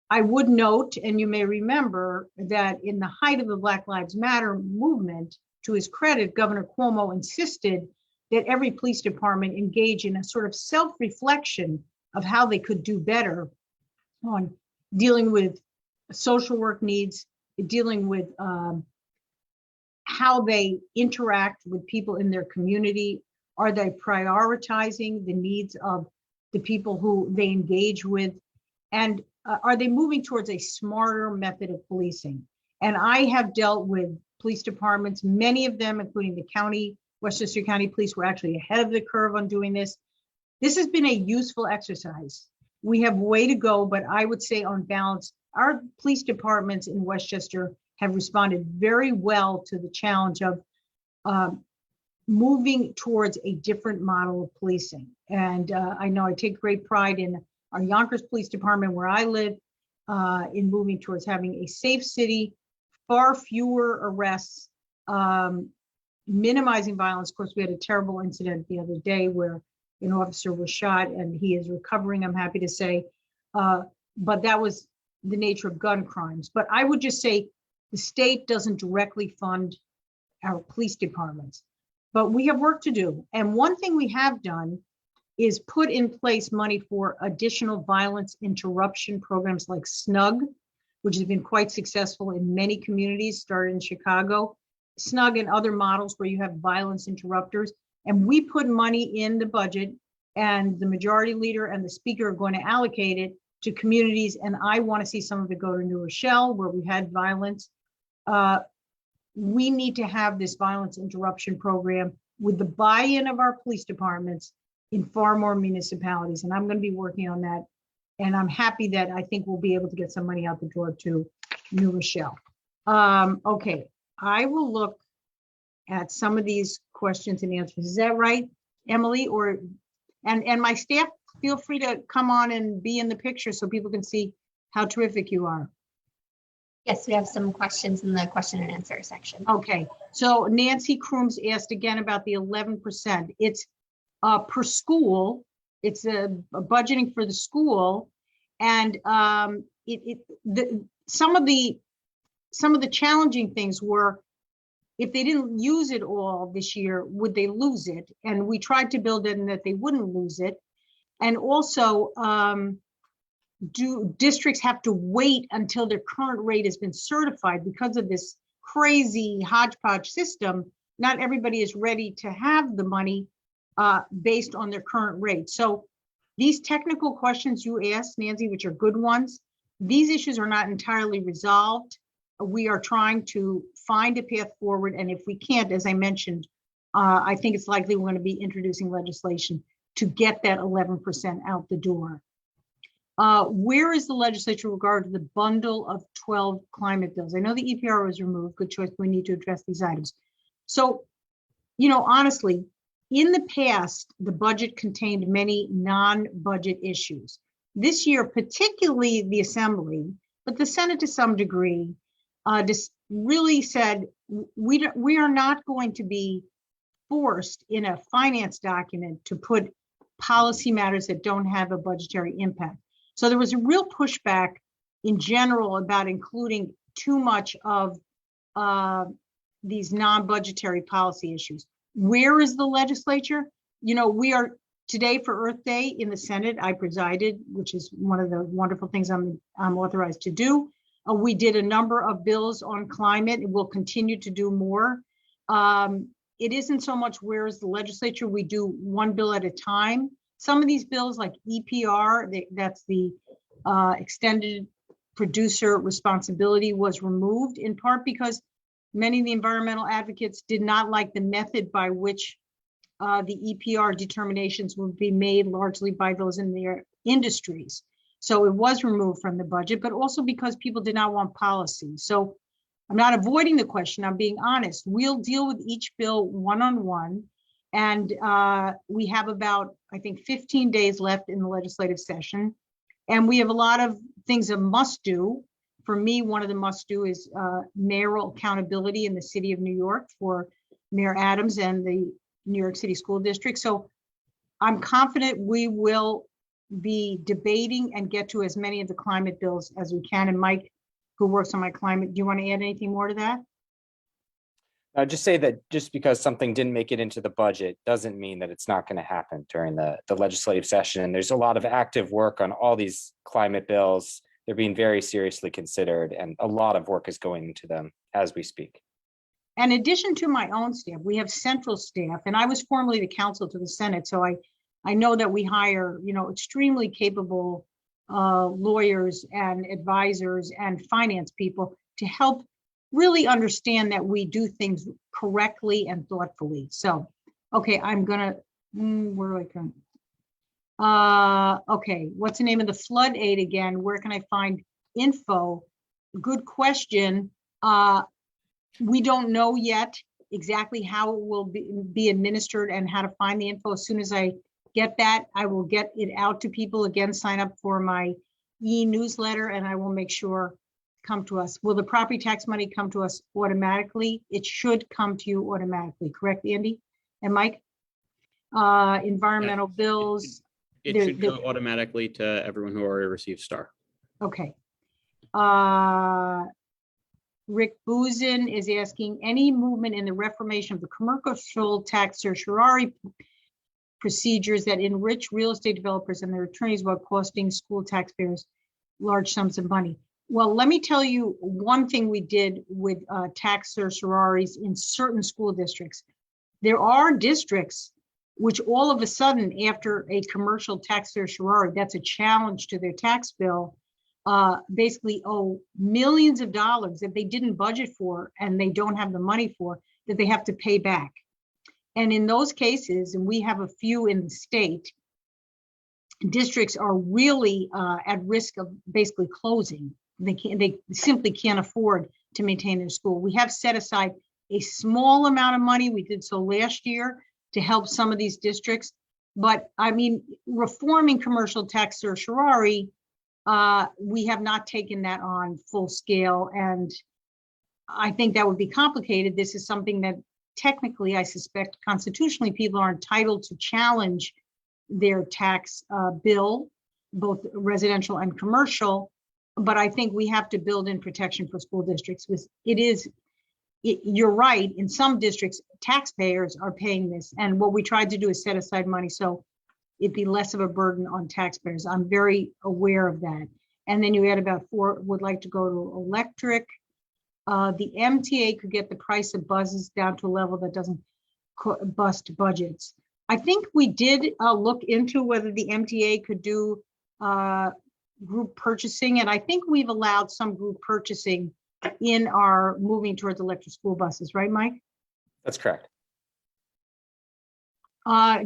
I would note, and you may remember, that in the height of the Black Lives Matter movement, to his credit, Governor Cuomo insisted that every police department engage in a sort of self-reflection of how they could do better on dealing with social work needs, dealing with how they interact with people in their community. Are they prioritizing the needs of the people who they engage with? And are they moving towards a smarter method of policing? And I have dealt with police departments, many of them, including the county, Westchester County Police, were actually ahead of the curve on doing this. This has been a useful exercise. We have way to go, but I would say on balance, our police departments in Westchester have responded very well to the challenge of moving towards a different model of policing. And I know I take great pride in our Yonkers Police Department, where I live, in moving towards having a safe city, far fewer arrests, minimizing violence. Of course, we had a terrible incident the other day where an officer was shot, and he is recovering, I'm happy to say. But that was the nature of gun crimes. But I would just say the state doesn't directly fund our police departments, but we have work to do. And one thing we have done is put in place money for additional violence interruption programs like SNUG, which has been quite successful in many communities, started in Chicago. SNUG and other models where you have violence interrupters. And we put money in the budget, and the majority leader and the speaker are going to allocate it to communities. And I want to see some of it go to New Rochelle, where we had violence. We need to have this violence interruption program with the buy-in of our police departments in far more municipalities. And I'm going to be working on that. And I'm happy that I think we'll be able to get some money out the door to New Rochelle. Okay, I will look at some of these questions and answers. Is that right, Emily? Or and my staff, feel free to come on and be in the picture so people can see how terrific you are. Yes, we have some questions in the question and answer section. Okay, so Nancy Crooms asked again about the 11%. It's per school. It's a budgeting for the school, and some of the challenging things were, if they didn't use it all this year, would they lose it? And we tried to build in that they wouldn't lose it. And also, do districts have to wait until their current rate has been certified because of this crazy hodgepodge system? Not everybody is ready to have the money based on their current rate. So these technical questions you asked, Nancy, which are good ones, these issues are not entirely resolved. We are trying to find a path forward. And if we can't, as I mentioned, I think it's likely we're going to be introducing legislation to get that 11% out the door. Where is the legislature with regard to the bundle of 12 climate bills? I know the EPR was removed, good choice, we need to address these items. So, honestly, in the past, the budget contained many non-budget issues. This year, particularly the Assembly, but the Senate to some degree, just really said, we are not going to be forced in a finance document to put policy matters that don't have a budgetary impact. So there was a real pushback in general about including too much of these non-budgetary policy issues. Where is the legislature? We are today for Earth Day in the Senate. I presided, which is one of the wonderful things I'm authorized to do. We did a number of bills on climate and we'll continue to do more. It isn't so much where's the legislature, we do one bill at a time. Some of these bills like EPR, that's the extended producer responsibility, was removed in part because many of the environmental advocates did not like the method by which the EPR determinations would be made largely by those in their industries. So it was removed from the budget, but also because people did not want policy. So I'm not avoiding the question, I'm being honest. We'll deal with each bill one-on-one. And we have about, I think, 15 days left in the legislative session. And we have a lot of things that must do. For me, one of the must do is mayoral accountability in the city of New York for Mayor Adams and the New York City School District. So I'm confident we will be debating and get to as many of the climate bills as we can. And Mike, who works on my climate, do you want to add anything more to that? I'll just say that just because something didn't make it into the budget doesn't mean that it's not going to happen during the legislative session. There's a lot of active work on all these climate bills. They're being very seriously considered, and a lot of work is going into them as we speak. In addition to my own staff, we have central staff, and I was formerly the counsel to the Senate, so I know that we hire, extremely capable lawyers and advisors and finance people to help really understand that we do things correctly and thoughtfully. So, okay, I'm gonna, where do I come? Okay, what's the name of the flood aid again? Where can I find info? Good question. We don't know yet exactly how it will be administered and how to find the info. As soon as I get that, I will get it out to people. Again, sign up for my e-newsletter and I will make sure come to us. Will the property tax money come to us automatically? It should come to you automatically, correct, Andy and Mike? Environmental bills. It should go automatically to everyone who already received STAR. Okay. Rick Boozin is asking, any movement in the reformation of the commercial tax certiorari procedures that enrich real estate developers and their attorneys while costing school taxpayers large sums of money? Well, let me tell you one thing we did with tax certioraries in certain school districts. There are districts which all of a sudden, after a commercial tax certiorari, that's a challenge to their tax bill, basically owe millions of dollars that they didn't budget for and they don't have the money for, that they have to pay back. And in those cases, and we have a few in the state, districts are really at risk of basically closing. They simply can't afford to maintain their school. We have set aside a small amount of money. We did so last year to help some of these districts. But I mean, reforming commercial tax certiorari, we have not taken that on full scale. And I think that would be complicated. This is something that technically, I suspect constitutionally, people are entitled to challenge their tax bill, both residential and commercial. But I think we have to build in protection for school districts. You're right, in some districts, taxpayers are paying this. And what we tried to do is set aside money so it'd be less of a burden on taxpayers. I'm very aware of that. And then you add about 4 would like to go to electric. The MTA could get the price of buses down to a level that doesn't bust budgets. I think we did look into whether the MTA could do group purchasing, and I think we've allowed some group purchasing in our moving towards electric school buses, right, Mike? That's correct.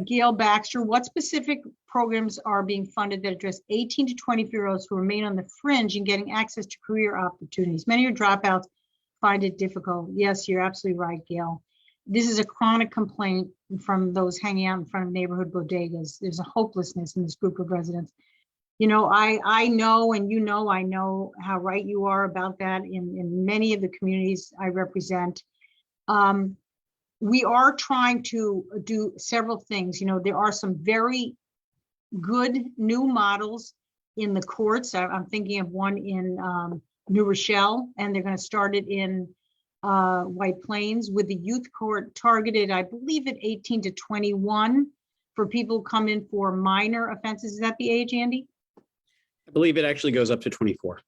Gail Baxter, what specific programs are being funded that address 18 to 24-year-olds who remain on the fringe in getting access to career opportunities? Many of dropouts find it difficult. Yes, you're absolutely right, Gail. This is a chronic complaint from those hanging out in front of neighborhood bodegas. There's a hopelessness in this group of residents. I know, and I know how right you are about that in many of the communities I represent. We are trying to do several things. There are some very good new models in the courts. I'm thinking of one in New Rochelle, and they're going to start it in White Plains with the youth court targeted, I believe, at 18 to 21 for people who come in for minor offenses. Is that the age, Andy? I believe it actually goes up to 24.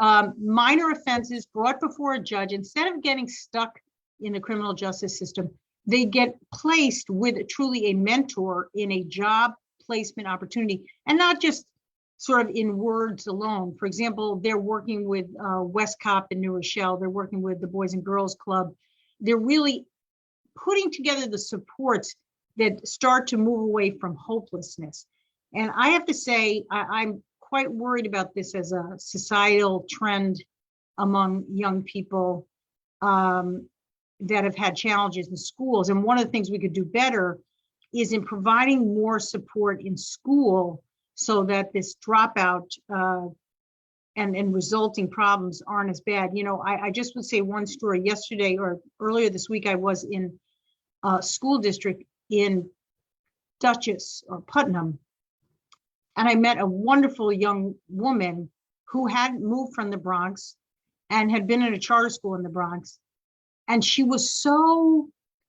minor offenses brought before a judge, instead of getting stuck in the criminal justice system, they get placed with truly a mentor in a job placement opportunity, and not just sort of in words alone. For example, they're working with West Cop in New Rochelle. They're working with the Boys and Girls Club. They're really putting together the supports that start to move away from hopelessness. And I have to say, I'm quite worried about this as a societal trend among young people that have had challenges in schools. And one of the things we could do better is in providing more support in school so that this dropout and resulting problems aren't as bad. You know, I just would say one story. Yesterday or earlier this week, I was in a school district in Dutchess or Putnam, and I met a wonderful young woman who had moved from the Bronx and had been in a charter school in the Bronx. And she was so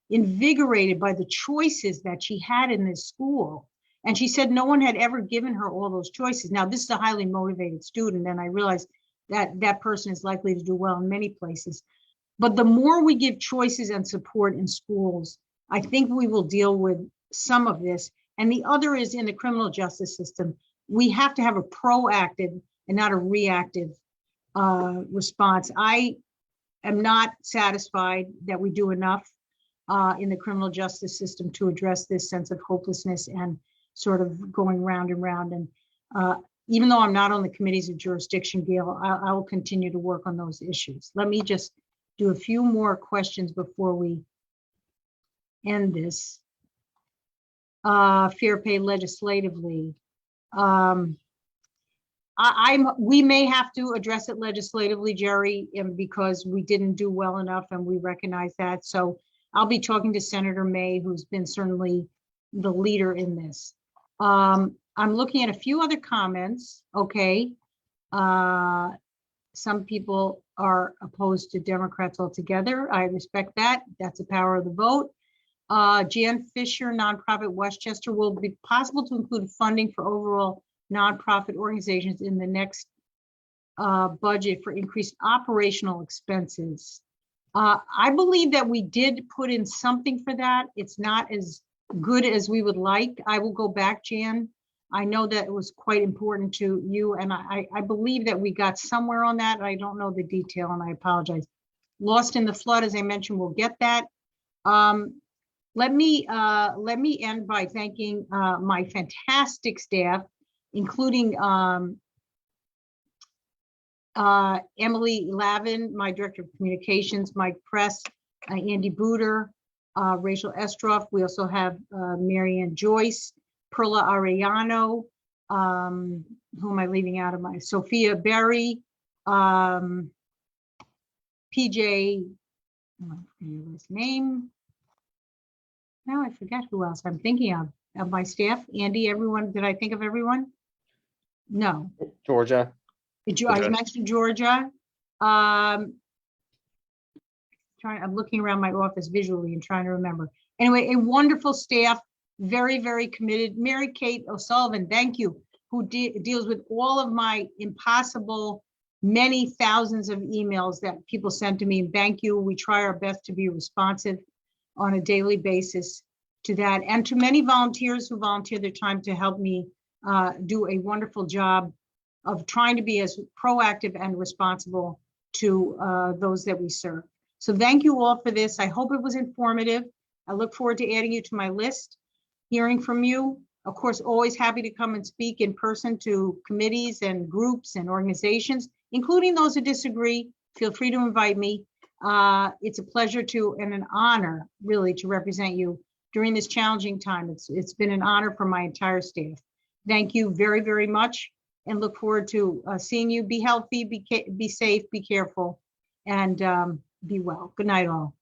invigorated by the choices that she had in this school. And she said no one had ever given her all those choices. Now, this is a highly motivated student, and I realize that that person is likely to do well in many places. But the more we give choices and support in schools, I think we will deal with some of this. And the other is in the criminal justice system. We have to have a proactive and not a reactive response. I am not satisfied that we do enough in the criminal justice system to address this sense of hopelessness and sort of going round and round. And even though I'm not on the committees of jurisdiction, Gail, I will continue to work on those issues. Let me just do a few more questions before we end this. Fair pay legislatively. We may have to address it legislatively, Jerry, because we didn't do well enough and we recognize that. So I'll be talking to Senator May, who's been certainly the leader in this. I'm looking at a few other comments. Okay. Some people are opposed to Democrats altogether. I respect that. That's the power of the vote. Jan Fisher, nonprofit Westchester, will it be possible to include funding for overall nonprofit organizations in the next budget for increased operational expenses? I believe that we did put in something for that. It's not as good as we would like. I will go back, Jan. I know that it was quite important to you, and I believe that we got somewhere on that. I don't know the detail, and I apologize. Lost in the Flood, as I mentioned, we'll get that. Let me end by thanking my fantastic staff, including Emily Lavin, my Director of Communications, Mike Press, Andy Booter, Rachel Estroff. We also have Marianne Joyce, Perla Arellano, who am I leaving out of my, Sophia Berry, PJ, his name. Now I forget who else I'm thinking of my staff. Andy, everyone, did I think of everyone? No. Georgia. I mentioned Georgia. I'm looking around my office visually and trying to remember. Anyway, a wonderful staff, very, very committed. Mary Kate O'Sullivan, thank you, who deals with all of my impossible, many thousands of emails that people send to me. And thank you. We try our best to be responsive on a daily basis to that, and to many volunteers who volunteer their time to help me do a wonderful job of trying to be as proactive and responsible to those that we serve. So thank you all for this. I hope it was informative. I look forward to adding you to my list, hearing from you. Of course, always happy to come and speak in person to committees and groups and organizations, including those who disagree. Feel free to invite me. It's a pleasure and an honor, really, to represent you during this challenging time. It's been an honor for my entire staff. Thank you very, very much, and look forward to seeing you. Be healthy, be safe, be careful, and be well. Good night, all.